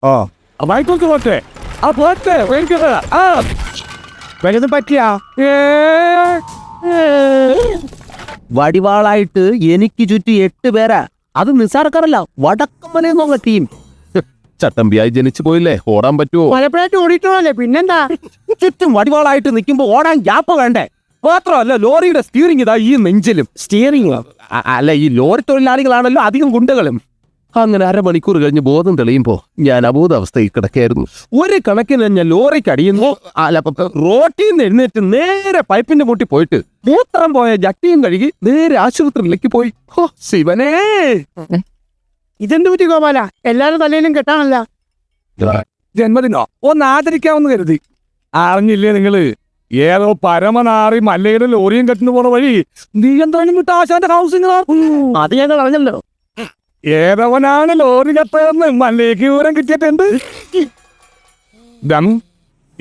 വായിക്കോക്ക് പോട്ടെ വലുതും പറ്റിയ വടിവാളായിട്ട് എനിക്ക് ചുറ്റി 8 പേരാ. അത് നിസ്സാർക്കാരല്ല, വടക്കമ്മലെന്നുള്ള ടീം. ചട്ടമ്പിയായി ജനിച്ചു പോയില്ലേ, ഓടാൻ പറ്റുമോ? പലപ്പോഴായിട്ട് ഓടിയിട്ടോല്ലേ, പിന്നെന്താ? ചുറ്റും വടിവാളായിട്ട് നിൽക്കുമ്പോ ഓടാൻ ഗ്യാപ്പ് വേണ്ടേ? മാത്രമല്ല, ലോറിയുടെ സ്റ്റിയറിംഗ് ഇതാ ഈ നെഞ്ചിലും. സ്റ്റിയറിംഗ് അല്ല, ഈ ലോറി തൊഴിലാളികളാണല്ലോ അധികം ഗുണ്ടകളും. അങ്ങനെ അരമണിക്കൂർ കഴിഞ്ഞ് ബോധം തെളിയുമ്പോ ഞാൻ അബോധാവസ്ഥയിൽ കിടക്കായിരുന്നു. ഒരു കണക്കിന് ഞാൻ ലോറിക്ക് അടിയുന്നു. റോട്ടിൽ നിന്ന് എഴുന്നേറ്റ് നേരെ പൈപ്പിന്റെ മുട്ടി പോയിട്ട് മൂത്രം പോയ ജട്ടിയും കഴുകി നേരെ ആശുപത്രിയിലേക്ക് പോയി. ശിവനേ, ഇതെന്ത് പറ്റി ഗോപാല? എല്ലാരും തലയിലും കെട്ടാണല്ല. ജന്മദിനോ ഒന്ന് ആദരിക്കാമെന്ന് കരുതി. അറിഞ്ഞില്ലേ നിങ്ങള്? ഏതോ പരമനാറി മല്ലയുടെ ലോറിയും കെട്ടിന് പോണ വഴി നിയന്ത്രണം വിട്ട ആശാന്റെ ഹൗസിംഗ്. അത് ഞങ്ങൾ അറിഞ്ഞല്ലോ. ഏതവനാണ് ലോറി കത്തതെന്ന് മല്ലേക്ക് വിവരം കിട്ടിയിട്ടുണ്ട്.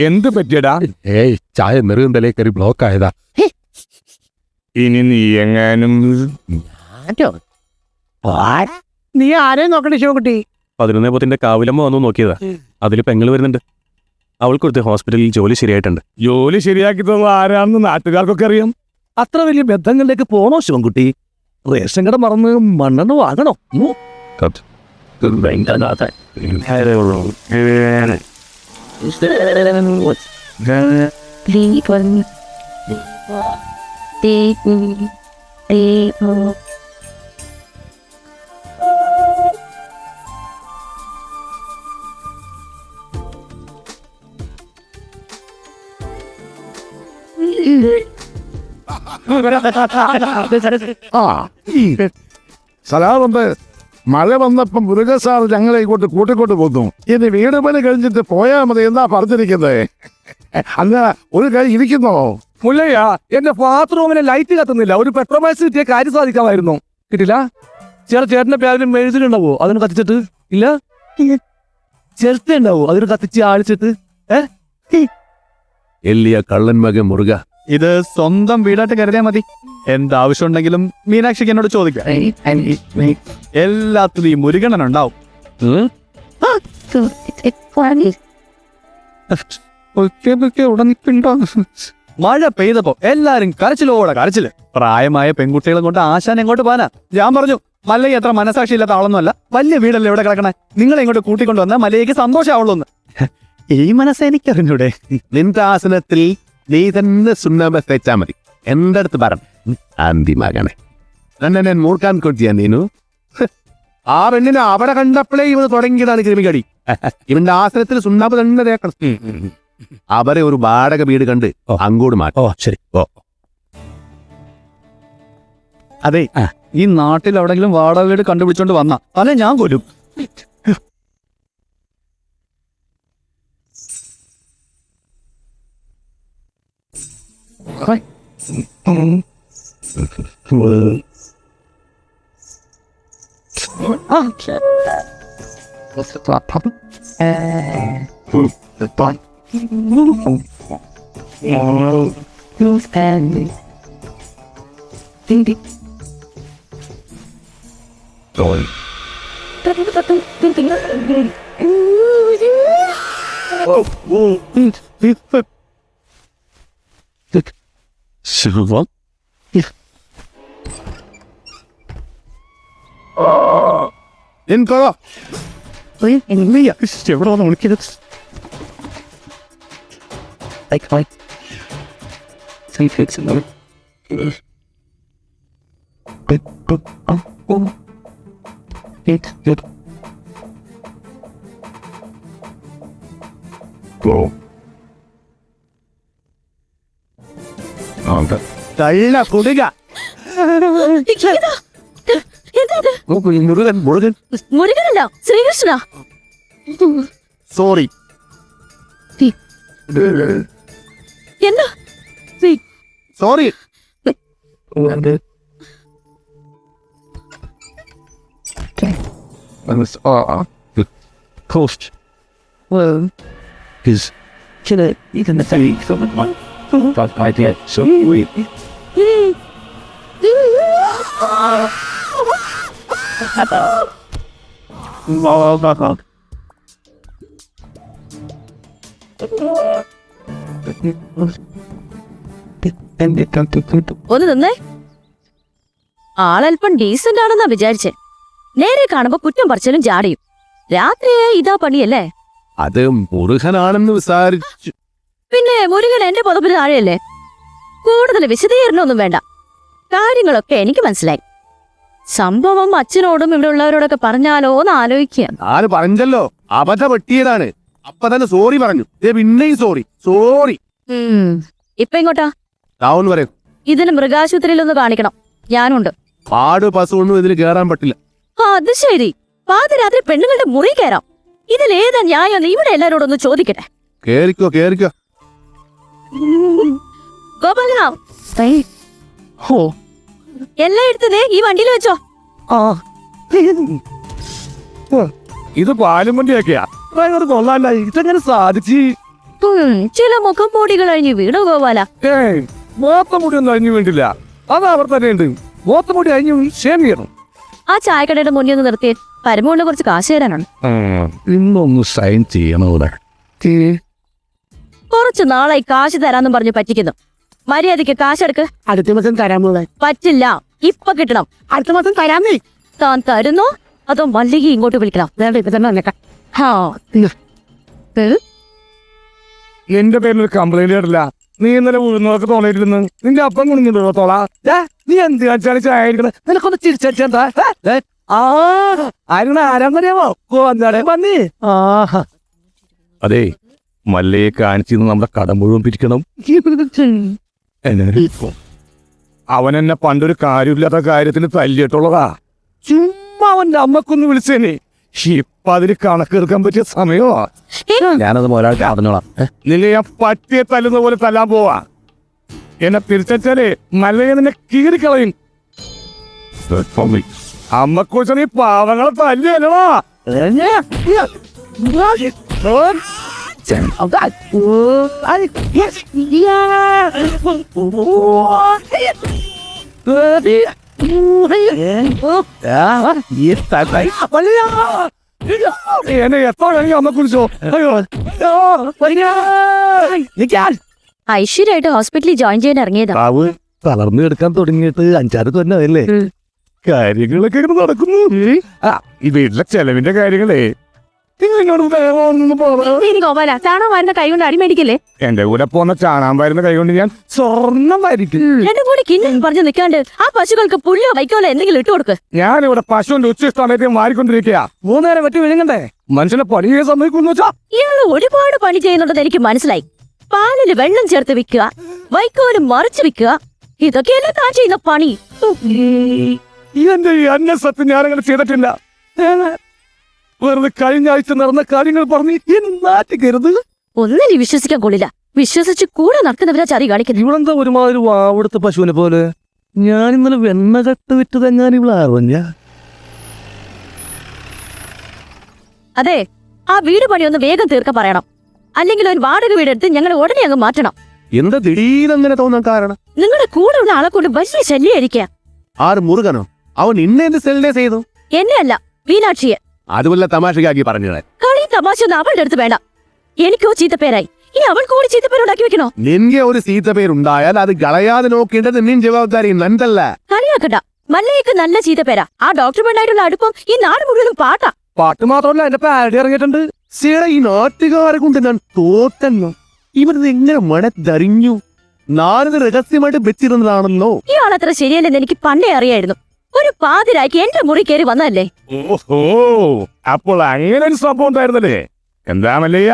എന്ത് പറ്റിയടാ? ചായ നെറുകന്തലേ കയറി ബ്ലോക്ക് ആയതാ. ഇനി നീ എങ്ങാനും നീ ആരെയും നോക്കണ്ടേ ശിവകുട്ടി? 11 കാവിലമ്മ വന്നു നോക്കിയതാ. അതിൽ പെങ്ങള് വരുന്നുണ്ട്. അവൾക്കൊടുത്ത് ഹോസ്പിറ്റലിൽ ജോലി ശരിയായിട്ടുണ്ട്. ജോലി ശരിയാക്കി തന്നത് ആരാണെന്ന് നാട്ടുകാർക്കൊക്കെ അറിയാം. അത്ര വലിയ ബന്ധങ്ങളിലേക്ക് പോണോ ശിവൻകുട്ടി? റേഷൻ കട മറന്ന് മണ്ണെണ്ണ വാങ്ങണോ? സലാമുണ്ട്. മഴ വന്നപ്പം മുരുക സാർ ഞങ്ങളെ ഇങ്ങോട്ട് കൂട്ടിക്കൊണ്ട് പോന്നു. ഇനി വീട് പണി കഴിഞ്ഞിട്ട് പോയാ മതി എന്നാ പറഞ്ഞിരിക്കുന്നത്. അല്ല, ഒരു കൈ ഇരിക്കുന്നോ? മുല്ലയ്യ, എന്റെ ബാത്റൂമിലെ ലൈറ്റ് കത്തുന്നില്ല. ഒരു പെട്രോമാക്സ് കിട്ടിയ കാര്യം സാധിക്കാമായിരുന്നു. കിട്ടില്ല. ചേട്ടന്റെ പേരിലും മെഴുതിലുണ്ടാവോ? അതിന് കത്തിച്ചിട്ട് ഇല്ല. ചെറുത്ത ഉണ്ടാവോ? അതിന് കത്തിച്ച് ആളിച്ചിട്ട്. എല്ലിയ കള്ളൻ മകൻ മുറുക. ഇത് സ്വന്തം വീടായിട്ട് കരുതിയാൽ മതി. എന്താവശ്യം ഉണ്ടെങ്കിലും മീനാക്ഷിക്ക് എന്നോട് ചോദിക്കാം. എല്ലാത്തിലും ഈ മുരുകണ്ണനുണ്ടാവും. മഴ പെയ്തപ്പോ എല്ലാരും കരച്ചിലോടെ കരച്ചില്. പ്രായമായ പെൺകുട്ടികളെ കൊണ്ട് ആശാൻ എങ്ങോട്ട് പോകാനാ? ഞാൻ പറഞ്ഞു, മല്ലയ്യ എത്ര മനസാക്ഷി ഇല്ലാത്ത ആളൊന്നുമല്ല. വലിയ വീടല്ലേ ഇവിടെ കിടക്കണേ. നിങ്ങളെ ഇങ്ങോട്ട് കൂട്ടിക്കൊണ്ടു വന്നാൽ മല്ലയ്യക്ക് സന്തോഷമാവുള്ളൂന്ന്. ഈ മനസ്സ് എനിക്കറിഞ്ഞൂടെ? നിന്റെ ആസനത്തിൽ നീ തന്നെ സുണ്ണാമ്പ തേച്ചാ മതി. എന്റെ അടുത്ത് പറഞ്ഞു അന്തിമകനെ എന്നെ ഞാൻ മൂർക്കാൻ കൊട്ടിയാ നീനു. ആ പെണ്ണിനെ അവിടെ കണ്ടപ്പോഴേ ഇവന് തുടങ്ങിയതാണ് ക്രിമികടി. ഇവന്റെ ആസനത്തിൽ സുണ്ണാമ്പ് തന്നെ തേക്കണം. അവരെ ഒരു വാടക വീട് കണ്ട് അങ്ങോട്ട് മാറ്റി. ശരി. അതെ, ഈ നാട്ടിൽ എവിടെങ്കിലും വാടക വീട് കണ്ടുപിടിച്ചോണ്ട് വന്ന അല്ലെ ഞാൻ കൊല്ലും. ശിവ എനിക്കോ എവിടെ വന്ന് വിളിക്കരുത്. തള്ള കുടിക. മുരുകൻ മുരുകൻ മുരുകനല്ല, ശ്രീകൃഷ്ണ. സോറി. എന്താ sorry. Coast. Well, His can I even say something? But I did so weak. ഒന്ന് നിന്നേ. ആളല്പം ഡീസന്റ് ആണെന്നാ വിചാരിച്ചേ. നേരെ കാണുമ്പോ കുറ്റം പറിച്ചാലും ജാടിയും. രാത്രിയെ ഇതാ പണിയല്ലേ? അത് മുരുകനാണെന്ന് വിചാരിച്ചു. പിന്നെ മുരുകൻ എന്റെ പുതപ്പിന് താഴെയല്ലേ? കൂടുതൽ വിശദീകരണമൊന്നും വേണ്ട. കാര്യങ്ങളൊക്കെ എനിക്ക് മനസ്സിലായി. സംഭവം അച്ഛനോടും ഇവിടെ ഉള്ളവരോടൊക്കെ പറഞ്ഞാലോ എന്ന് ആലോചിക്കുക. ഞാൻ പറഞ്ഞല്ലോ, അബദ്ധ പറ്റിയതാണ്. അപ്പൊ തന്നെ സോറി പറഞ്ഞു. പിന്നെയും സോറി. ഇപ്പൊ ഇങ്ങോട്ടാ. ടൗൺ വരെ ഇതിന് മൃഗാശുപത്രിയിലൊന്ന് കാണിക്കണം. ഞാനുണ്ട്. പാട് പശുവൊന്നും ഇതിൽ കേറാൻ പറ്റില്ല. അത് ശരി. പാതിരാത്രി പെണ്ണുങ്ങളുടെ മുറി കയറാം. ഇതിലേതാ ന്യായം? ഇവിടെ എല്ലാരോടൊന്ന് ചോദിക്കട്ടെ. കേറിക്കോ. ഗോപാല, എല്ലാം എടുത്തതേ ഈ വണ്ടിയിൽ വെച്ചോ. ഇത് പാലും വണ്ടിയൊക്കെയാ. ഡ്രൈവർ കൊള്ളാല്ല, ഇതെങ്ങനെ സാധിച്ചു? ചില മുഖം മൂടികൾ കഴിഞ്ഞ് വീണു ഗോപാല. മോത്തമുടി ഒന്നും അഴിഞ്ഞു വേണ്ടില്ല. അത് അവർ തന്നെ ഉണ്ട്. മോത്തമുടി അഴിഞ്ഞു ഷേം ചെയ്യണം. ആ ചായക്കടയുടെ മുന്നിൽ ഒന്ന് നിർത്തി പരമുകൊണ്ട് കുറച്ച് കാശ് തരാനാണ്. ഇന്നൊന്ന് സൈൻ ചെയ്യണം. കുറച്ചു നാളായി കാശ് തരാന്നും പറഞ്ഞു പറ്റിക്കുന്നു. മര്യാദയ്ക്ക് കാശെടുക്ക്. അടുത്ത മാസം തരാമോ? പറ്റില്ല, ഇപ്പൊ കിട്ടണം. അടുത്ത മാസം തരാമേ. താൻ തരുന്നോ അതോ മല്ലിക ഇങ്ങോട്ട് വിളിക്കണം? വേണ്ട, ഇപ്പൊ തന്നെ വന്നേക്കാം. എന്റെ പേരിൽ ഒരു കംപ്ലൈന്റ് ഇടില്ല. നീ ഇന്നലെ ഉഴുന്നൊക്കെ തോന്നിയിരുന്നു. നിന്റെ അപ്പം കുണിഞ്ഞിട്ടോ തോളാ. നീ എന്ത് കാണിച്ചാണ് ചായയിരിക്കണേ? നിനക്കൊന്ന് ചിരിച്ചാ ആരാന്നറിയാമോ? വന്നേ. അതെ, മല്ലയെ കാണിച്ചിരുന്ന് നമ്മുടെ കടം മുഴുവൻ പിരിക്കണം. അവൻ എന്നെ പണ്ടൊരു കാര്യമില്ലാത്ത കാര്യത്തിന് തല്ലിയിട്ടുള്ളതാ. ചുമ്മാ അവന്റെ അമ്മക്കൊന്ന് വിളിച്ചേനെ. ഇപ്പൊ അതിന് കണക്കെടുക്കാൻ പറ്റിയ സമയമോ? ഞാനത് ഒരാൾക്ക് അറിഞ്ഞോളാം. നിന്നെ ഞാൻ പട്ടിയെ തല്ലുന്ന പോലെ തല്ലാൻ പോവാ. എന്നെ തിരിച്ചാലേ മല്ലയെ നിന്നെ കീറിക്കളയും. അമ്മക്കുറിച്ച് നീ പാവങ്ങളെ തല്ലിയല്ലോ. എന്നെ എത്ര കഴിഞ്ഞ അമ്മക്കുറിച്ചോ? ഐശ്വര്യമായിട്ട് ഹോസ്പിറ്റലിൽ ജോയിൻ ചെയ്യാൻ ഇറങ്ങിയതാ. തളർന്നു എടുക്കാൻ തുടങ്ങിയിട്ട് 5-6 തന്നെ അതല്ലേ? കാര്യങ്ങളൊക്കെ ഇങ്ങനെ നടക്കുന്നു. ഈ വീട്ടിലെ ചെലവിന്റെ കാര്യങ്ങളേ ഗോപാല, ചാണകം വരുന്ന കൈ കൊണ്ട് അടിമേടിക്കല്ലേ. എന്റെ കൂടെ പോന്ന ചാണാൻ വരുന്ന കൈ കൊണ്ട് ഞാൻ സ്വർണം വരിക്കും. എന്റെ കൂടെ കിണ്ണം പറഞ്ഞു നിൽക്കാണ്ട് ആ പശുക്കൾക്ക് പുല്ലോ വൈക്കോലോ എന്തെങ്കിലും ഇട്ട് കൊടുക്ക്. ഞാനിവിടെ പശുവിന്റെ ഉച്ച സമയത്ത് മാറിക്കൊണ്ടിരിക്കുക. 3 നേരം പറ്റി വിഴുങ്ങണ്ടേ? മനുഷ്യനെ പണിയെ സമ്മതിക്കുന്നു വെച്ചാ. ഇയാള് ഒരുപാട് പണി ചെയ്യുന്നുണ്ടെന്ന് എനിക്ക് മനസ്സിലായി. പാലില് വെള്ളം ചേർത്ത് വിൽക്കുക, വൈക്കോല് മറിച്ച് വിൽക്കുക, ഇതൊക്കെയല്ലേ താൻ ചെയ്യുന്ന പണി. എന്റെ ഈ അന്നസത്ത് ഞാനങ്ങനെ ചെയ്തിട്ടില്ല. വെറുതെ കഴിഞ്ഞ ആഴ്ച നടന്ന കാര്യങ്ങൾ പറഞ്ഞ് നാട്ടിക്കരുത്. ഒന്നിനെ വിശ്വസിക്കാൻ കൊള്ളില്ല. വിശ്വസിച്ച് കൂടെ നടക്കുന്നവരാ ചതി കാണിക്കുന്നത്. ഇവളെന്താ ഒരുമാതിരി വാവെടുത്ത പശുവിനെ പോലെ? ഞാൻ ഇന്നലെ വെണ്ണ കട്ട് വിറ്റതെങ്ങാനും ഇവിടെ അറിഞ്ഞ. അതെ, ആ വീട് പണിയൊന്ന് വേഗം തീർക്കാൻ പറയണം. അല്ലെങ്കിൽ ഒരു വാടക വീടെടുത്ത് ഞങ്ങൾ ഉടനെ അങ്ങ് മാറ്റണം. എന്താ ദിടീരങ്ങനെ തോന്നാൻ കാരണം? നിങ്ങളുടെ കൂടെ ഉള്ള ആളെ കൊണ്ട് വലിയ ശല്യായിരിക്കുക. ആറ് മുരുകനോ? അവൻ ഇന്ന എന്ത് സെലിനെ ചെയ്തു? എന്നെ അല്ല, മീനാക്ഷിയെ. അതുപോലെ തമാശക്കാക്കി പറഞ്ഞത്. കളി തമാശ ഒന്നും അവളുടെ അടുത്ത് വേണ്ട. എനിക്കോ ചീത്തപ്പേരായി. ഇനി അവൾ കൂടി ചീത്തപ്പേരുണ്ടാക്കി വെക്കണോ? നിന്റെ ഒരു ചീത്ത പേരുണ്ടായാൽ അത് കളയാതെ നോക്കേണ്ടത് നിൻ ജവാബ്ദാരി നന്തല്ല. കളിയാക്കണ്ട. മല്ലയ്ക്ക് നല്ല ചീത്തപ്പേരാ. ആ ഡോക്ടർ പെണ്ണായിട്ടുള്ള അടുപ്പം ഈ നാട് മുഴുവനും പാട്ടാ. പാട്ട് മാത്രമല്ല, എന്റെ പാരഡി ഇറങ്ങിയിട്ടുണ്ട്. സീട ഈ നാട്ടുകാരെ കൊണ്ട് ഞാൻ തോറ്റല്ലോ. ഇവരിത് എങ്ങനെ മണത്തറിഞ്ഞു? ഞാനിത് രഹസ്യമായിട്ട് വെച്ചിരുന്നതാണല്ലോ. ഇയാളത്ര ശരിയല്ലെന്ന് എനിക്ക് പണ്ടേ അറിയായിരുന്നു. ഒരു പാതിരാക്കി എന്റെ മുറി കയറി വന്നതല്ലേ. ഓഹോ, അപ്പോൾ അങ്ങനെ ഒരു സംഭവം ഉണ്ടായിരുന്നല്ലേ? എന്താ മല്ലയ്യ,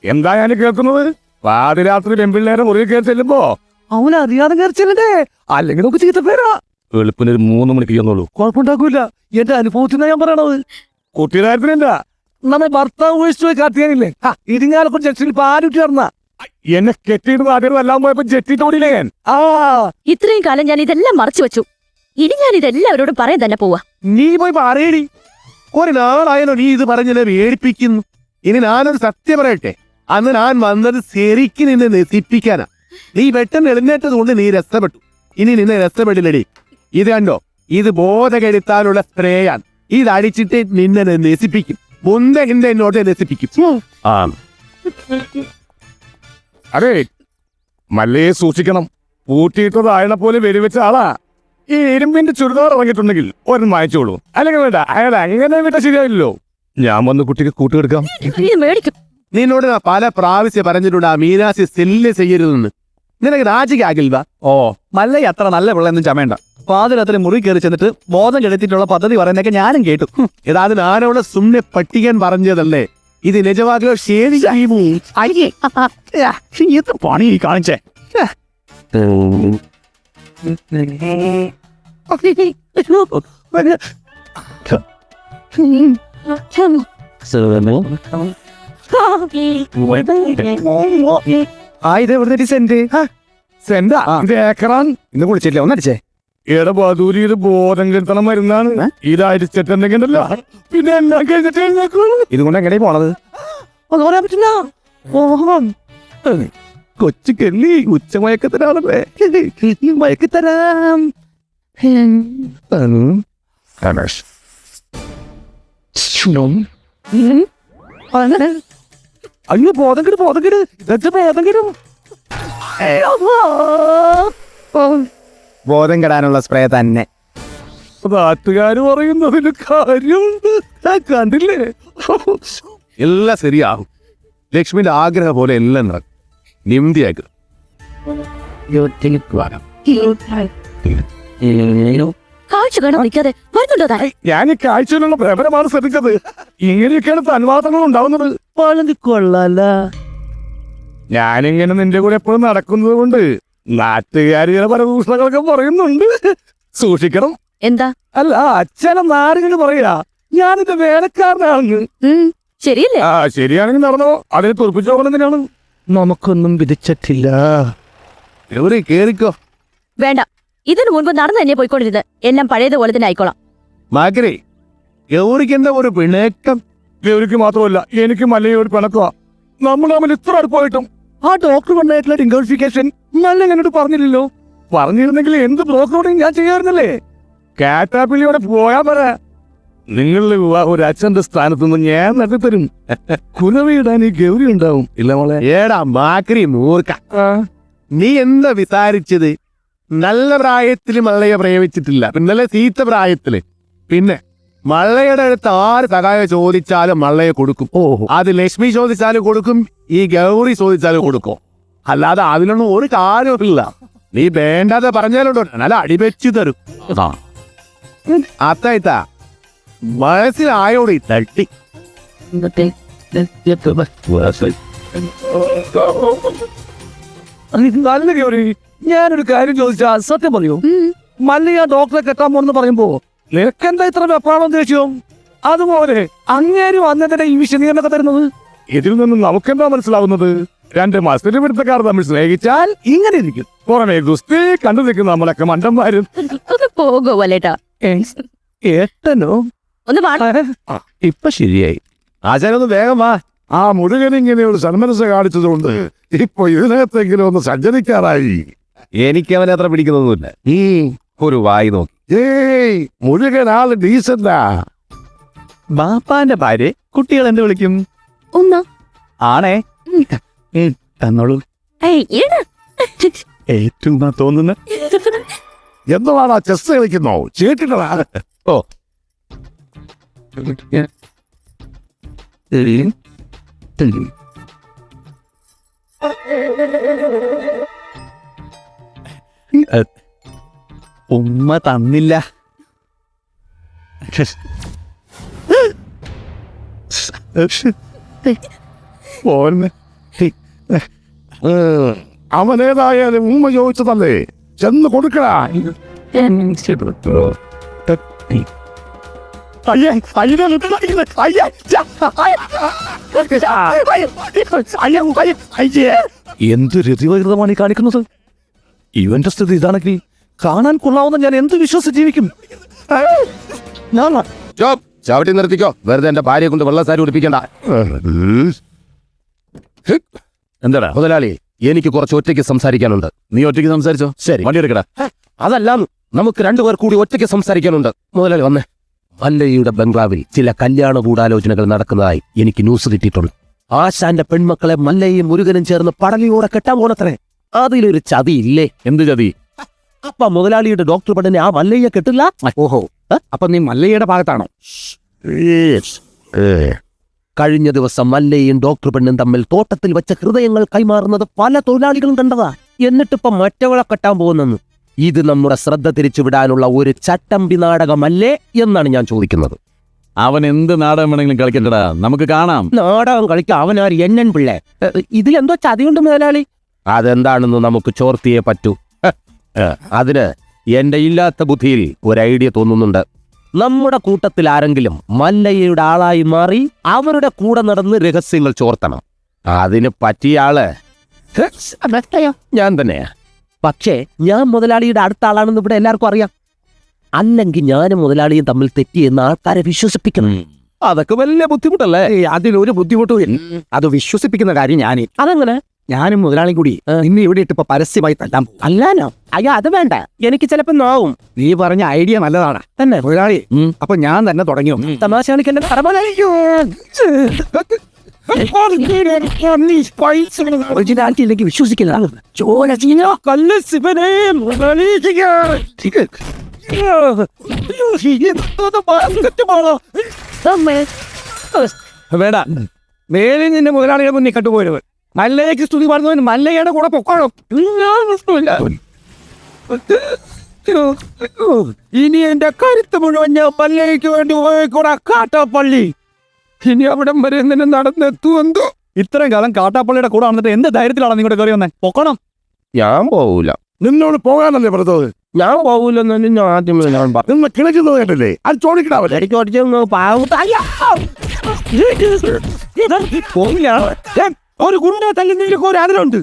എന്താ ഞാൻ കേൾക്കുന്നത്? പാതിരാത്രി പെൺപിള്ളേരെ മുറിയിൽ കയറി ചെല്ലുമ്പോ അവനറിയാതെ കയറി ചെല്ലണ്ടേ? അല്ലെങ്കിൽ നമുക്ക് ചീത്തപ്പേരാ. വെളുപ്പിന് ഒരു 3 മണിക്ക് ചെന്നുള്ളൂ. കുഴപ്പമുണ്ടാക്കൂല. എന്റെ അനുഭവത്തിനാ ഞാൻ പറയണത്. കുട്ടികാര്യത്തിനല്ല, നമ്മെ ഭർത്താവ് ഉപേക്ഷിച്ചു പോയി കാത്തിയാനില്ലേ? ഇരിങ്ങാലക്കുട ജംഗ്ഷനിൽ പാലുറ്റി നടന്ന എന്നെ കെട്ടിയിട്ട് നാട്ടിൽ എല്ലാം പോയപ്പോ ജെറ്റിട്ടോടിയില്ലേ ഞാൻ. ഇത്രയും കാലം ഞാൻ ഇതെല്ലാം മറച്ചു വെച്ചു. ഇനി ഞാൻ ഇതെല്ലാവരോടും പറയാൻ തന്നെ പോവാ. നീ പോയി പറയടി. ഒരു നാളായാലോ നീ ഇത് പറഞ്ഞില്ലേ പേടിപ്പിക്കുന്നു. ഇനി ഞാനൊരു സത്യം പറയട്ടെ. അന്ന് ഞാൻ വന്നത് ശരിക്ക് നിന്നെ നശിപ്പിക്കാനാ. നീ പെട്ടെന്ന് എഴുന്നേറ്റത് കൊണ്ട് നീ രക്ഷപ്പെട്ടു. ഇനി നിന്നെ രക്ഷപ്പെടില്ലടി. ഇത് കണ്ടോ, ഇത് ബോധകെടുത്താനുള്ള സ്പ്രേയാണ്. ഇത് അടിച്ചിട്ട് നിന്നെ നശിപ്പിക്കും. മുന്ത എന്നോട്ട് നശിപ്പിക്കും. അതെ മല്ലയെ സൂക്ഷിക്കണം. പൂട്ടിയിട്ടത് അയണ പോലെ വെടിവെച്ച ആളാ. ഈ ഇരുമ്പിന്റെ ചുരിദാർ ഇറങ്ങിയിട്ടുണ്ടെങ്കിൽ ഒരെണ്ണം വാങ്ങിച്ചോളൂ. അല്ലെങ്കിൽ വേണ്ട, അയാൾ അങ്ങനെ വിട്ട ശരിയായില്ലോ. ഞാൻ വന്ന് കുട്ടിക്ക് കൂട്ടുകെടുക്കാം. ഇത് മേടിക്കും. നിന്നോട് ഞാൻ പല പ്രാവശ്യം പറഞ്ഞിട്ടുണ്ട് ആ മീനാസി സെല്ല് ചെയ്യരുതെന്ന്. നിനക്ക് രാജിക്കാകില്ല. ഓ മല്ലയ്യ അത്ര നല്ല പിള്ളയൊന്നും ചമയണ്ട. പാതിരാത്രി മുറി കയറി ചെന്നിട്ട് ബോധം കെടുത്തിട്ടുള്ള പദ്ധതി പറയുന്നതൊക്കെ ഞാനും കേട്ടു. എടാ അത് ഞാനവിടെ സുമ്നെ പട്ടിക്കാൻ പറഞ്ഞതല്ലേ. ഇത് നിജമാകലോ ശരി അയ്യേ ഇത് പണി കാണിച്ചേ. ഇത് എവിടെ സെന്റ് സെന്റാ ഇത് ഏക്കറാൻ. ഇന്ന് കുളിച്ചില്ലേ? ഒന്നടിച്ചേ. ഇടപാതൂരി ഇത് ബോധം കെടുത്തണം മരുന്നാണ്. ഇത് അരിച്ചിട്ടുണ്ടെങ്കിലല്ലോ പിന്നെ എന്നാ കഴിഞ്ഞിട്ട് എഴുന്നേക്കുള്ളൂ. ഇതുകൊണ്ട് എങ്ങനെ പോണത്? ഒന്നും പറയാൻ പറ്റില്ല. കൊച്ചു കെള്ളി ഉച്ചമയക്കത്തിനാണല്ലേ. മയക്കത്തരാം. അയ്യോ ബോധം കിട് ബോധം കിട്. ഇതൊക്കെ ബോധം കിടും. ബോധം കെടാനുള്ള സ്പ്രേ തന്നെ. നാട്ടുകാര് പറയുന്നതിന് കാര്യമുണ്ട്. കണ്ടില്ലേ? എല്ലാം ശരിയാകും. ലക്ഷ്മിന്റെ ആഗ്രഹം പോലെ എല്ലാം നടക്കും. നിമ്മതിയാക്കും. കാഴ്ച കാണാൻ നിൽക്കാതെ വരുന്നുണ്ടോ താൻ? ഞാൻ ഈ കാഴ്ചയിലുള്ള പ്രേമമാണ് ശ്രദ്ധിച്ചത്. ഇങ്ങനെയൊക്കെയാണ് തന്മാത്രങ്ങൾ ഉണ്ടാവുന്നത്. കൊള്ളാല. ഞാനിങ്ങനെ നിന്റെ കൂടെ എപ്പോഴും നടക്കുന്നത് കൊണ്ട് നാട്ടുകാര് ചില പരദൂഷണങ്ങളൊക്കെ പറയുന്നുണ്ട്. സൂക്ഷിക്കണം. എന്താ? അല്ല ചില നാടുകൾ പറയാ ഞാനിത് വേലക്കാരനാണെന്ന്. ശരിയല്ലേ? ആ ശരിയാണെങ്കിൽ നടന്നോ. അതിനെ തുറപ്പിച്ചോളെന്തിനാണ്? നമുക്കൊന്നും വിധിച്ചിട്ടില്ല. എവിടെ കേറിക്കോ. വേണ്ട, ഇതിനു മുൻപ് നടന്നു തന്നെ പോയിക്കൊണ്ടിരുന്നത് എല്ലാം പഴയതുപോലെ തന്നെ ആയിക്കോളാം. മാക്രി ഗൗരിക്കെന്താ ഒരു പിണക്കം? ഗൗരിക്ക് മാത്രമല്ല എനിക്ക് മല്ലയോട് പിണക്കുക. നമ്മൾ തമ്മിൽ ഇത്ര അടുപ്പായിട്ടും ആ ഡോക്ടർ പറഞ്ഞായിട്ടുള്ള ഇൻവെസ്റ്റിഗേഷൻ നല്ല എന്നോട് പറഞ്ഞില്ലല്ലോ. പറഞ്ഞിരുന്നെങ്കിൽ എന്ത് ബ്രോക്കറോടെയും ഞാൻ ചെയ്യാറുന്നല്ലേ. കാറ്റാപ്പിള്ളിയോടെ പോയാ പറ. നിങ്ങളുടെ ഒരു അച്ഛന്റെ സ്ഥാനത്ത് നിന്ന് ഞാൻ നടത്തിത്തരും. കുലവിടാൻ ഈ ഗൗരി ഉണ്ടാവും. ഇല്ല മോളെ. ഏടാ മാക്രി മൂർക്ക, നീ എന്താ വിചാരിച്ചത്? നല്ല പ്രായത്തില് മള്ളയെ പ്രേമിച്ചിട്ടില്ല, പിന്നെ ചീത്ത പ്രായത്തില്. പിന്നെ മള്ളയുടെ അടുത്ത് ആര് സഹായം ചോദിച്ചാലും മള്ളയെ കൊടുക്കും. അത് ലക്ഷ്മി ചോദിച്ചാലും കൊടുക്കും, ഈ ഗൗരി ചോദിച്ചാലും കൊടുക്കും. അല്ലാതെ അതിനൊന്നും ഒരു കാര്യമില്ല. നീ വേണ്ടാതെ പറഞ്ഞാലുണ്ടോ നല്ല അടിവെച്ചു തരും. അത്തായിത്താ മനസ്സിലായോടി തട്ടി. നല്ല ഗൗരി, ഞാനൊരു കാര്യം ചോദിച്ചാ സത്യം പറയൂ. മല്ലയ ഡോക്ടറെ കെട്ടാൻ പോണെന്ന് പറയുമ്പോ നിനക്കെന്താ ഇത്ര വെപ്പാണെന്ന് ദേഷ്യം? അതുപോലെ അങ്ങേരും അന്നത്തെ ഈ വിശദീകരണമൊക്കെ തരുന്നത്. ഇതിൽ നിന്നും നമുക്കെന്താ മനസ്സിലാവുന്നത്? 2 മാസത്തിന് പിടുത്തക്കാർ തമ്മിൽ സ്നേഹിച്ചാൽ ഇങ്ങനെ ഇരിക്കും. പുറമേ ഗുസ്തി കണ്ടു നിൽക്കുന്ന നമ്മളൊക്കെ മണ്ടന്മാരും. പോകോ വല്ലേട്ടാ. ഏട്ടനോ? ഒന്ന് പാടാ. ഇപ്പൊ ശരിയായി. ആശാനൊന്ന് വേഗം വാ. ആ മുരുകൻ ഇങ്ങനെ ഒരു സന്മനസ് കാണിച്ചതുകൊണ്ട് ഇപ്പൊ ഇതിനകത്തെങ്കിലും ഒന്ന് സഞ്ചരിക്കാറായി. എനിക്ക് അവനെ അത്ര പിടിക്കുന്നൊന്നുമില്ല. ഒരു വായി നോക്കി. ഏയ് മുരുകൻ ആള് ഡീസന്റാ. ബാപ്പാന്റെ ഭാര്യ കുട്ടികൾ എന്ത് വിളിക്കും? ഒന്നാ ആണേ. തന്നോളൂ. ഏറ്റവും തോന്നുന്ന എന്താണ് ആ ചെസ് കളിക്കുന്നോ? ചീട്ടിട്ടതാ. ഓ ഉമ്മ തന്നില്ല. അവനേതായാലും ഉമ്മ ചോദിച്ചതല്ലേ, ചെന്ന് കൊടുക്കടാ. എന്ത് രതിവകൃതമാണ് ഈ കാണിക്കുന്നത്? ഇവന്റെ സ്ഥിതി ഇതാണെങ്കിൽ കാണാൻ കൊള്ളാവുന്ന ഞാൻ എന്ത് വിശ്വസിച്ച് ജീവിക്കും? ചവിട്ടി നിർത്തിക്കോ. വെറുതെ എന്റെ ഭാര്യയെ കൊണ്ട് വെള്ളസാരി ഉടിപ്പിക്കണ്ട. എന്താടാ മുതലാളി, എനിക്ക് കുറച്ച് ഒറ്റയ്ക്ക് സംസാരിക്കാനുണ്ട്. നീ ഒറ്റയ്ക്ക് സംസാരിച്ചോ. ശരി, വണ്ടി എടുക്കടാ. അതല്ല, നമുക്ക് 2 പേർ കൂടി ഒറ്റയ്ക്ക് സംസാരിക്കാനുണ്ട്. മുതലാളി വന്നേ. മല്ലയുടെ ബംഗ്ലാവിൽ ചില കല്യാണ ഗൂഢാലോചനകൾ നടക്കുന്നതായി എനിക്ക് ന്യൂസ് കിട്ടിയിട്ടുണ്ട്. ആശാന്റെ പെൺമക്കളെ മല്ലയും മുരുകനും ചേർന്ന് പടലിയോടെ കെട്ടാൻ പോണത്രേ. അതിലൊരു ചതി ഇല്ലേ? എന്ത് ചതി? അപ്പൊ മുതലാളിയുടെ ഡോക്ടർ പെണ്ണിനെ ആ മല്ലയെ കെട്ടില്ല. ഓഹോ, അപ്പൊ നീ മല്ലയുടെ ഭാഗത്താണോ? കഴിഞ്ഞ ദിവസം മല്ലയും ഡോക്ടർ പെണ്ണും തമ്മിൽ തോട്ടത്തിൽ വെച്ച ഹൃദയങ്ങൾ കൈമാറുന്നത് പല തൊഴിലാളികളും കണ്ടതാ. എന്നിട്ടിപ്പൊ മറ്റവളെ കെട്ടാൻ പോകുന്നെന്ന്. ഇത് നമ്മുടെ ശ്രദ്ധ തിരിച്ചുവിടാനുള്ള ഒരു ചട്ടമ്പി നാടകമല്ലേ എന്നാണ് ഞാൻ ചോദിക്കുന്നത്. അവൻ എന്ത് നാടകം വേണമെങ്കിലും കളിക്കണ്ടടാ, നമുക്ക് കാണാം. നാടകം കളിക്കാൻ അവനാർ എന്നൻ പിള്ളേ. ഇതിലെന്തോ ചതിയുണ്ട് മുതലാളി. അതെന്താണെന്ന് നമുക്ക് ചോർത്തിയേ പറ്റൂ. അതിന് എന്റെ ഇല്ലാത്ത ബുദ്ധിയിൽ ഒരു ഐഡിയ തോന്നുന്നുണ്ട്. നമ്മുടെ കൂട്ടത്തിൽ ആരെങ്കിലും മല്ലയ്യയുടെ ആളായി മാറി അവരുടെ കൂടെ നടന്ന് രഹസ്യങ്ങൾ ചോർത്തണം. അതിന് പറ്റിയ ആള് ഞാൻ തന്നെയാ. പക്ഷേ ഞാൻ മുതലാളിയുടെ അടുത്ത ആളാണെന്ന് ഇവിടെ എല്ലാവർക്കും അറിയാം. അല്ലെങ്കിൽ ഞാനും മുതലാളിയും തമ്മിൽ തെറ്റിയെന്ന് ആൾക്കാരെ വിശ്വസിപ്പിക്കണം. അതൊക്കെ വലിയ ബുദ്ധിമുട്ടല്ലേ? അതിലൊരു ബുദ്ധിമുട്ടും അത് വിശ്വസിപ്പിക്കുന്ന കാര്യം ഞാൻ. അതെങ്ങനെ? ഞാനും മുതലാളിയും കൂടി ഇന്ന് ഇവിടെ ഇട്ടിപ്പോ പരസ്യമായി തല്ലാൻ പോകും. അല്ലാനോ? അയ്യോ, അത് വേണ്ട. എനിക്ക് ചിലപ്പോ നോവും. നീ പറഞ്ഞ ഐഡിയ നല്ലതാണ് തന്നെ മുതലാളി. അപ്പൊ ഞാൻ തന്നെ തുടങ്ങിയോ? തമാശ കളിക്കണ്ട. ഒറിജിനാലിറ്റി ഇല്ലെങ്കിൽ വിശ്വസിക്കില്ല. കല്ല് ശിവനെ വേണ്ട, മേലിൽ നിന്റെ മുതലാളിയുടെ മുന്നിൽ കണ്ടുപോയത് മല്ലയ്ക്ക് സ്തുതി പറഞ്ഞവൻ മല്ലയുടെ കൂടെ പൊക്കോളൂ. ഇനി എന്റെ കരുത്ത് മുഴുവൻ ഞാൻ മല്ലയ്ക്ക് വേണ്ടി പോയിക്കൂടാ. കാട്ടാപ്പള്ളി ഇനി അവിടെ വരെ എന്തിനും നടന്നെത്തുവെന്തോ. ഇത്രയും കാലം കാട്ടാപ്പള്ളിയുടെ കൂടെ വന്നിട്ട് എന്ത് ധൈര്യത്തിലാണ് നിങ്ങളുടെ കയറി വന്നേ? പൊക്കണം. ഞാൻ പോവൂല. നിന്നോട് പോകാനല്ലേ പറഞ്ഞത്? ഞാൻ പോവൂലെന്നു ഞാൻ ആദ്യമേ ഞാൻ പറഞ്ഞു. നിന്ന് കിണക്കുന്നത് കേട്ടല്ലേ? അത് ചോദിക്കണാവല്ലേ? എനിക്ക് ഒരു ഗുണ്ട തല്ലുന്നതിലൊക്കെ ഒരു അതിലുണ്ട്.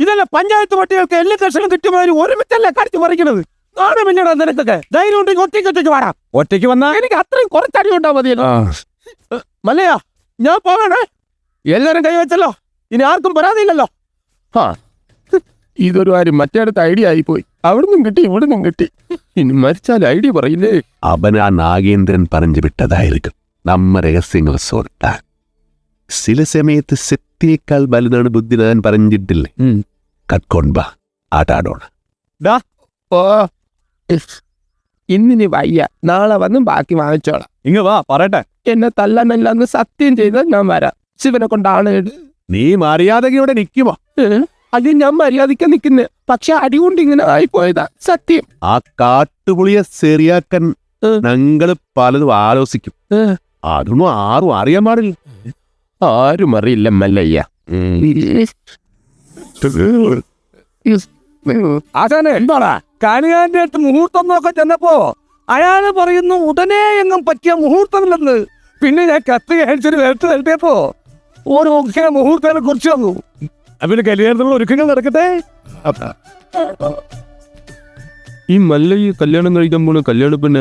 ഇതല്ല പഞ്ചായത്ത് പട്ടികൾക്ക് എല്ലാ കർഷകരും കിട്ടുമാതിരി ഒരുമിച്ചല്ല കടിച്ചു മറിക്കണത്. നാണമില്ലടാ നിനക്കൊക്കെ. ധൈര്യം ഉണ്ടെങ്കിൽ ഒറ്റയ്ക്ക് വാടാ. ഒറ്റയ്ക്ക് വന്നാ എനിക്ക് അത്രയും കുറച്ചടി ഉണ്ടാ മതിയല്ലോ. മല്ലയാ, ഞാൻ പോകണേ. എല്ലാരും കൈവച്ചല്ലോ, ഇനി ആർക്കും പരാതിയില്ലല്ലോ. ഇതൊരു കാര്യം മറ്റേടത്ത് ഐഡിയ ആയിപ്പോയി. അവിടുന്നും കിട്ടി ഇവിടുന്നും കിട്ടി. ഇനി മരിച്ചാൽ ഐഡിയ പറയില്ലേ? അവൻ ആ നാഗേന്ദ്രൻ പറഞ്ഞു വിട്ടതായിരിക്കും നമ്മ രഹസ്യങ്ങൾ സോർട്ടാൻ. ചില സമയത്ത് സത്യേക്കാൾ വലുതാണ് ബുദ്ധി. ഞാൻ പറഞ്ഞിട്ടില്ലേ? കട്ട്കൊണ്ട ആട്ടാടോണ. ഓ, ഇന്നിനി വയ്യ. നാളെ വന്നും ബാക്കി വാങ്ങിച്ചോളാം. ഇങ്ങ വാ പറയട്ടെ. എന്നെ തല്ലാനല്ലെന്ന് സത്യം ചെയ്താൽ ഞാൻ വരാം. ശിവനെ കൊണ്ടാണ്. നീ മര്യാദയ്ക്ക് ഇവിടെ നിൽക്കുമോ? അത് ഞാൻ മര്യാദയ്ക്ക് നിൽക്കുന്നേ. പക്ഷെ അടികൊണ്ട് ഇങ്ങനെ ആയിപ്പോയതാ സത്യം. ആ കാട്ടുപുളിയെ ശരിയാക്കാൻ ഞങ്ങള് പലതും ആലോചിക്കും. അതൊന്നും ആരും അറിയാൻ പാടില്ല. ആരും അറിയില്ല മല്ലയ്യ. ആശാനെ എന്താടാ കാണിയാന്റെ അടുത്ത് മുഹൂർത്തം നോക്കാൻ ചെന്നപ്പോ അയാള് പറയുന്നു ഉടനെ എങ്ങും പറ്റിയ മുഹൂർത്തമില്ലെന്ന്. പിന്നെ ഞാൻ കത്ത് കഴിച്ചൊരു വേർത്ത് തരട്ടിയപ്പോ ഓരോ മുഹൂർത്തങ്ങളെ കുറിച്ച് വന്നു. അവന് കല്യാണത്തിനുള്ള ഒരുക്കങ്ങൾ നടക്കട്ടെ. ഈ മല്ലയ്യ കല്യാണം കഴിക്കാൻ പോണ കല്യാണ പെണ്ണ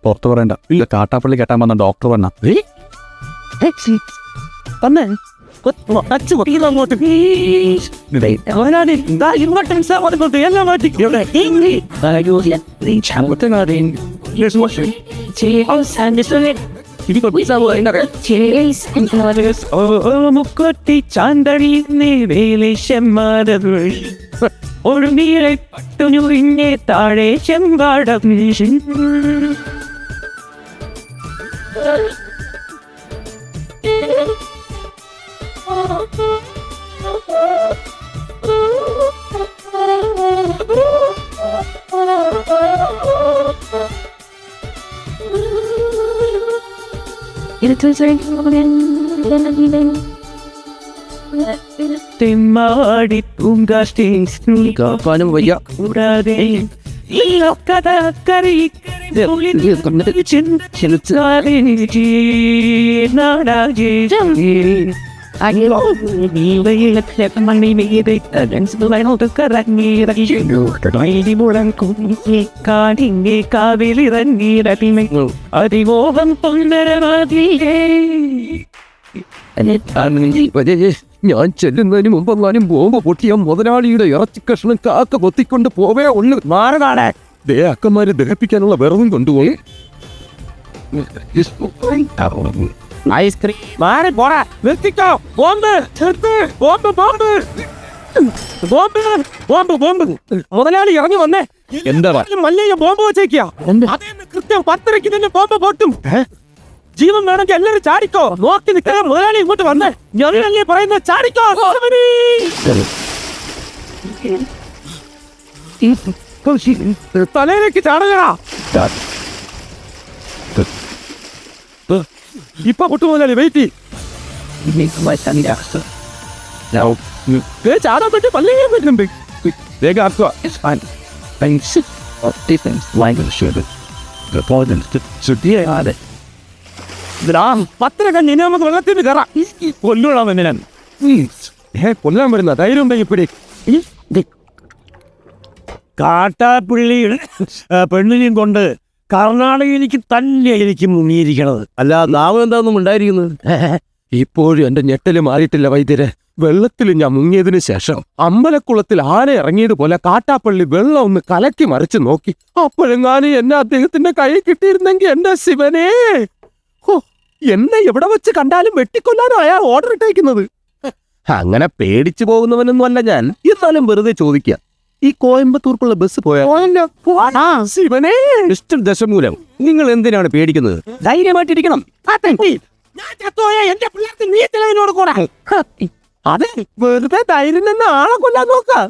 പുറത്ത് പറയണ്ട. ഇല്ല, കാട്ടാപ്പള്ളി കെട്ടാൻ വന്ന ഡോക്ടർ പറഞ്ഞ തന്നെ മുക്കുട്ടി ചാന്തടി ഒരു നീരെ പട്ടുഞ്ഞുറിഞ്ഞേ താഴെ ചെമ്പാടം. തെമ്മാടി പൂങ്കാനും വയ്യ. കൂടാതെ അതിമോഹം ഞാൻ ചെല്ലുന്നതിന് മുമ്പെങ്ങാനും ബോംബ് പൊട്ടിയ മുതലാളിയുടെ ഇറച്ചി കഷ്ണം കാക്ക കൊത്തിക്കൊണ്ട് പോവേ ഉള്ളു. മാറനാടെ അക്കന്മാരെ ദഹിപ്പിക്കാനുള്ള വെറുതും കൊണ്ടുപോയി. ഐസ്ക്രീം മാറി പോടാ, നിർത്തിക്കോ. ബോംബ് നിർത്ത്, bomb bomb bomb bomb bomb. മുതലാളി ഇറങ്ങി വന്നേ. എന്താ മല്ലയ്യ ബോംബ് വെച്ചേക്കാ. അതേന്ന് കൃത്യം 10:30 തന്നെ ബോംബ് പൊട്ടും. ജീവൻ വേണമെങ്കിൽ എല്ലാവരും ചാടിക്കോ. നോക്കി നിൽക്കാൻ മുതലാളി ഇങ്ങോട്ട് വന്നേ. ഞാനല്ലേ പറയുന്ന ചാടിക്കോ. തലയിലേക്ക് ചാടലടാ. ഇപ്പൊ പൊട്ടു മുതലാളി, വെയിറ്റ്. ചാടാൻ പറ്റി പല്ലേ പറ്റുന്നുണ്ട്. വേഗം ആക്കുക. പത്തിനൊക്കെ ഇനി നമുക്ക് വെള്ളത്തിൽ കയറാം. കൊല്ലൂടാ എന്നെ ഞാൻ. കൊല്ലാൻ വരുന്ന ധൈര്യം ഉണ്ടെങ്കിൽ ഇപ്പിടി. കാട്ടാപ്പിള്ളിയുടെ പെണ്ണിനെയും കൊണ്ട് കർണാടകയിലേക്ക് തന്നെയായിരിക്കും മുങ്ങിയിരിക്കണത്. അല്ല, നാമം എന്താണെന്നും ഉണ്ടായിരിക്കുന്നത്. ഇപ്പോഴും എന്റെ ഞെട്ടല് മാറിയിട്ടില്ല വൈദ്യരെ. വെള്ളത്തിൽ ഞാൻ മുങ്ങിയതിനു ശേഷം അമ്പലക്കുളത്തിൽ ആന ഇറങ്ങിയതുപോലെ കാട്ടാപ്പള്ളി വെള്ളം ഒന്ന് കലക്കി മറിച്ച് നോക്കി. അപ്പോഴെങ്ങാനും എന്നെ അദ്ദേഹത്തിന്റെ കൈ കിട്ടിയിരുന്നെങ്കിൽ എന്റെ ശിവനേ, എന്നെ എവിടെ വെച്ച് കണ്ടാലും വെട്ടിക്കൊല്ലാനോ അയാൾ ഓർഡർ ഇട്ടേക്കുന്നത്. അങ്ങനെ പേടിച്ചു പോകുന്നവനൊന്നും അല്ല ഞാൻ. എന്നാലും വെറുതെ ചോദിക്കാം, ഈ കോയമ്പത്തൂർക്കുള്ള ബസ് പോയാലോ? ശിവനേ, മിസ്റ്റർ ദശമൂലം, നിങ്ങൾ എന്തിനാണ് പേടിക്കുന്നത്? ധൈര്യമായിട്ടിരിക്കണം. അതെ, വെറുതെ ധൈര്യം തന്നെ ആളെ കൊല്ലാൻ നോക്കാം.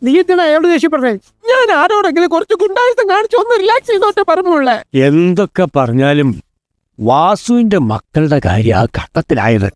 നീ എന്തിനാ അയാളോട് ദേഷ്യപ്പെട്ടേ? ഞാൻ ആരോടെങ്കിലും കുറച്ച് ഗുണ്ടായുസം കാണിച്ചു ഒന്ന് റിലാക്സ് ചെയ്തോട്ടെ പറഞ്ഞുള്ളേ. എന്തൊക്കെ പറഞ്ഞാലും വാസുവിന്റെ മക്കളുടെ കാര്യം ആ ഘട്ടത്തിലായത്